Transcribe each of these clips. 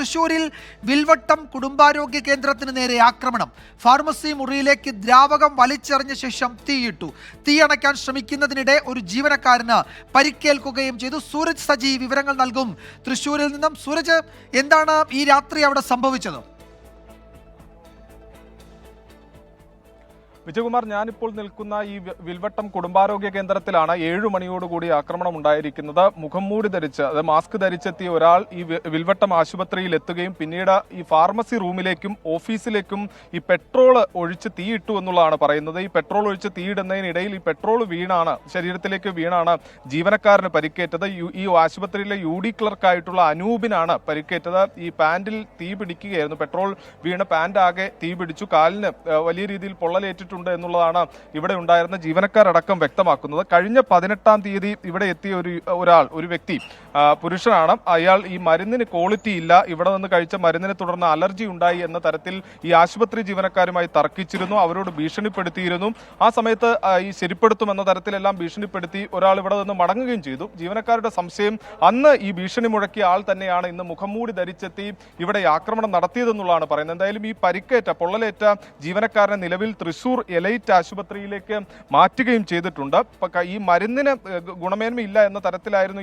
തൃശൂരിൽ വിൽവട്ടം കുടുംബാരോഗ്യ കേന്ദ്രത്തിന് നേരെ ആക്രമണം. ഫാർമസി മുറിയിലേക്ക് ദ്രാവകം വലിച്ചെറിഞ്ഞ ശേഷം തീയിട്ടു. തീയണയ്ക്കാൻ ശ്രമിക്കുന്നതിനിടെ ഒരു ജീവനക്കാരന് പരിക്കേൽക്കുകയും ചെയ്തു. സൂരജ് സജി വിവരങ്ങൾ നൽകും തൃശൂരിൽ നിന്നും. സൂരജ്, എന്താണ് ഈ രാത്രി അവിടെ സംഭവിച്ചത്? വിജയകുമാർ, ഞാനിപ്പോൾ നിൽക്കുന്ന ഈ വിൽവട്ടം കുടുംബാരോഗ്യ കേന്ദ്രത്തിലാണ്. 7 മണിയോടുകൂടി ആക്രമണം ഉണ്ടായിരിക്കുന്നത്. മുഖം മൂടി ധരിച്ച്, അത് മാസ്ക് ധരിച്ചെത്തിയ ഒരാൾ ഈ വിൽവട്ടം ആശുപത്രിയിൽ എത്തുകയും പിന്നീട് ഈ ഫാർമസി റൂമിലേക്കും ഓഫീസിലേക്കും ഈ പെട്രോൾ ഒഴിച്ച് തീയിട്ടു എന്നുള്ളതാണ് പറയുന്നത്. ഈ പെട്രോൾ ഒഴിച്ച് തീയിടുന്നതിനിടയിൽ ഈ പെട്രോൾ ശരീരത്തിലേക്ക് വീണാണ് ജീവനക്കാരന് പരിക്കേറ്റത്. ഈ ആശുപത്രിയിലെ UD ക്ലർക്കായിട്ടുള്ള അനൂപിനാണ് പരിക്കേറ്റത്. ഈ പാന്റിൽ തീ പിടിക്കുകയായിരുന്നു. പെട്രോൾ വീണ് പാന്റ് ആകെ തീ പിടിച്ചു. കാലിന് വലിയ രീതിയിൽ പൊള്ളലേറ്റിട്ടുണ്ട് എന്നുള്ളതാണ് ഇവിടെ ഉണ്ടായിരുന്ന ജീവനക്കാരടക്കം വ്യക്തമാക്കുന്നത്. കഴിഞ്ഞ 18-ാം തീയതി ഇവിടെ എത്തിയ ഒരു വ്യക്തി, പുരുഷനാണ്. അയാൾ ഈ മരുന്നിന് ക്വാളിറ്റി ഇല്ല, ഇവിടെ നിന്ന് കഴിച്ച മരുന്നിനെ തുടർന്ന് അലർജി ഉണ്ടായി എന്ന തരത്തിൽ ഈ ആശുപത്രി ജീവനക്കാരുമായി തർക്കിച്ചിരുന്നു. അവരോട് ഭീഷണിപ്പെടുത്തിയിരുന്നു. ആ സമയത്ത് ഈ ശരിപ്പെടുത്തുമെന്ന തരത്തിലെല്ലാം ഭീഷണിപ്പെടുത്തി ഒരാൾ ഇവിടെ നിന്ന് മടങ്ങുകയും ചെയ്തു. ജീവനക്കാരുടെ സംശയം അന്ന് ഈ ഭീഷണി മുഴക്കിയ ആൾ തന്നെയാണ് ഇന്ന് മുഖം മൂടി ധരിച്ചെത്തി ഇവിടെ ആക്രമണം നടത്തിയതെന്നുള്ളതാണ് പറയുന്നത്. എന്തായാലും ഈ പരിക്കേറ്റ പൊള്ളലേറ്റ ജീവനക്കാരനെ നിലവിൽ തൃശൂർ എലൈറ്റ് ആശുപത്രിയിലേക്ക് മാറ്റുകയും ചെയ്തിട്ടുണ്ട്. ഈ മരുന്നിന് ഗുണമേന്മയില്ല എന്ന തരത്തിലായിരുന്നു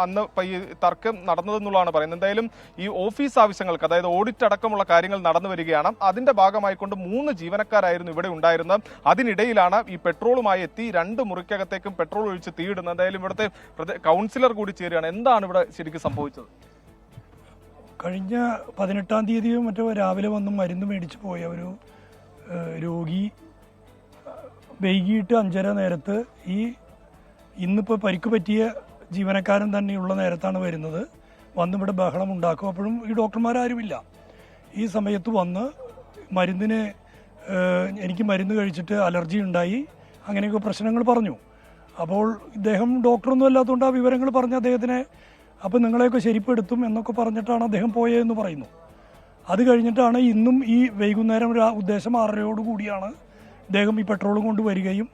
അന്ന് ഈ തർക്കം നടന്നതെന്നുള്ളതാണ് പറയുന്നത്. എന്തായാലും ഈ ഓഫീസ് ആവശ്യങ്ങൾക്ക്, അതായത് ഓഡിറ്റ് അടക്കമുള്ള കാര്യങ്ങൾ നടന്നു വരികയാണ്. അതിന്റെ ഭാഗമായിക്കൊണ്ട് 3 ജീവനക്കാരായിരുന്നു ഇവിടെ ഉണ്ടായിരുന്നത്. അതിനിടയിലാണ് ഈ പെട്രോളുമായി എത്തി 2 മുറിക്കകത്തേക്കും പെട്രോൾ ഒഴിച്ച് തീയിടുന്നത്. എന്തായാലും ഇവിടുത്തെ കൗൺസിലർ കൂടി ചേരുകയാണ്. എന്താണ് ഇവിടെ ശരിക്കും സംഭവിച്ചത്? കഴിഞ്ഞ 18-ാം തീയതിയോ മറ്റോ രാവിലെ വന്ന് മരുന്ന് മേടിച്ച് പോയ ഒരു രോഗി വൈകിട്ട് 5:30 നേരത്ത് ഇന്നിപ്പോൾ പരിക്ക് പറ്റിയ ജീവനക്കാരൻ തന്നെയുള്ള നേരത്താണ് വരുന്നത്. വന്നിവിടെ ബഹളം ഉണ്ടാക്കും. അപ്പോഴും ഈ ഡോക്ടർമാരാരുമില്ല. ഈ സമയത്ത് വന്ന് എനിക്ക് മരുന്ന് കഴിച്ചിട്ട് അലർജി ഉണ്ടായി, അങ്ങനെയൊക്കെ പ്രശ്നങ്ങൾ പറഞ്ഞു. അപ്പോൾ ഇദ്ദേഹം ഡോക്ടറൊന്നും അല്ലാത്തതുകൊണ്ട് ആ വിവരങ്ങൾ പറഞ്ഞ് അദ്ദേഹത്തിനെ അപ്പോൾ നിങ്ങളെയൊക്കെ ശരിപ്പെടുത്തും എന്നൊക്കെ പറഞ്ഞിട്ടാണ് അദ്ദേഹം പോയതെന്ന് പറയുന്നു. അത് കഴിഞ്ഞിട്ടാണ് ഇന്നും ഈ വൈകുന്നേരം ഉദ്ദേശം 6:30 ഇദ്ദേഹം ഈ പെട്രോളും കൊണ്ട് വരികയും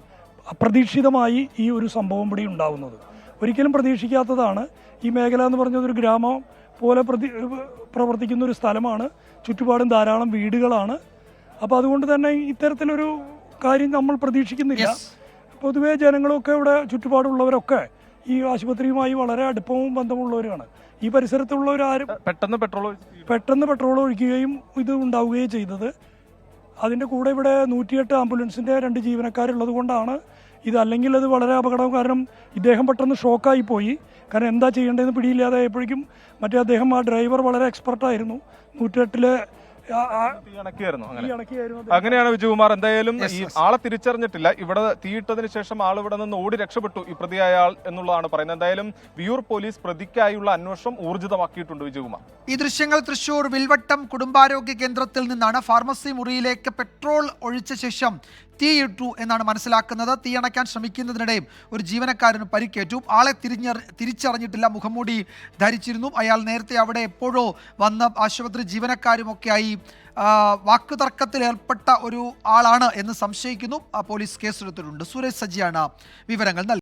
അപ്രതീക്ഷിതമായി ഈ ഒരു സംഭവം ഇവിടെ ഉണ്ടാവുന്നത്. ഒരിക്കലും പ്രതീക്ഷിക്കാത്തതാണ്. ഈ മേഖല എന്ന് പറഞ്ഞത് ഒരു ഗ്രാമം പോലെ പ്രവർത്തിക്കുന്ന ഒരു സ്ഥലമാണ്. ചുറ്റുപാടും ധാരാളം വീടുകളാണ്. അപ്പോൾ അതുകൊണ്ട് തന്നെ ഇത്തരത്തിലൊരു കാര്യം നമ്മൾ പ്രതീക്ഷിക്കുന്നില്ല. പൊതുവേ ജനങ്ങളൊക്കെ ഇവിടെ ചുറ്റുപാടുള്ളവരൊക്കെ ഈ ആശുപത്രിയുമായി വളരെ അടുപ്പവും ബന്ധമുള്ളവരാണ്. ഈ പരിസരത്തുള്ളവരാരും പെട്ടെന്ന് പെട്രോൾ ഒഴിക്കുകയും ഇത് ഉണ്ടാവുകയും ചെയ്തത്. അതിൻ്റെ കൂടെ ഇവിടെ 108 ആംബുലൻസിൻ്റെ 2 ജീവനക്കാരുള്ളത് കൊണ്ടാണ് ഇത്. അല്ലെങ്കിൽ അത് വളരെ അപകടം. കാരണം ഇദ്ദേഹം പെട്ടെന്ന് ഷോക്കായി പോയി. കാരണം എന്താ ചെയ്യേണ്ടതെന്ന് പിടിയില്ലാതായപ്പോഴേക്കും അദ്ദേഹം ആ ഡ്രൈവർ വളരെ എക്സ്പെർട്ടായിരുന്നു. 108-ലെ അങ്ങനെയാണ് വിജയകുമാർ. എന്തായാലും ഈ ആളെ തിരിച്ചറിഞ്ഞിട്ടില്ല. ഇവിടെ തീയിട്ടതിന് ശേഷം ആൾ ഇവിടെ നിന്ന് ഓടി രക്ഷപ്പെട്ടു, ഈ പ്രതിയായ ആൾ എന്നുള്ളതാണ് പറയുന്നത്. എന്തായാലും വിയൂർ പോലീസ് പ്രതിക്കായുള്ള അന്വേഷണം ഊർജിതമാക്കിയിട്ടുണ്ട്. വിജയകുമാർ, ഈ ദൃശ്യങ്ങൾ തൃശൂർ വിൽവട്ടം കുടുംബാരോഗ്യ കേന്ദ്രത്തിൽ നിന്നാണ്. ഫാർമസി മുറിയിലേക്ക് പെട്രോൾ ഒഴിച്ച ശേഷം തീയിട്ടു എന്നാണ് മനസ്സിലാക്കുന്നത്. തീയണയ്ക്കാൻ ശ്രമിക്കുന്നതിനിടെയും ഒരു ജീവനക്കാരന് പരിക്കേറ്റു. ആളെ തിരിച്ചറിഞ്ഞിട്ടില്ല, മുഖംമൂടി ധരിച്ചിരുന്നു. അയാൾ നേരത്തെ അവിടെ എപ്പോഴോ വന്ന ആശുപത്രി ജീവനക്കാരുമൊക്കെയായി വാക്കുതർക്കത്തിൽ ഏർപ്പെട്ട ഒരു ആളാണ് എന്ന് സംശയിക്കുന്നു. പോലീസ് കേസെടുത്തിട്ടുണ്ട്. സുരേഷ് സജിയാണ് വിവരങ്ങൾ നൽകുന്നത്.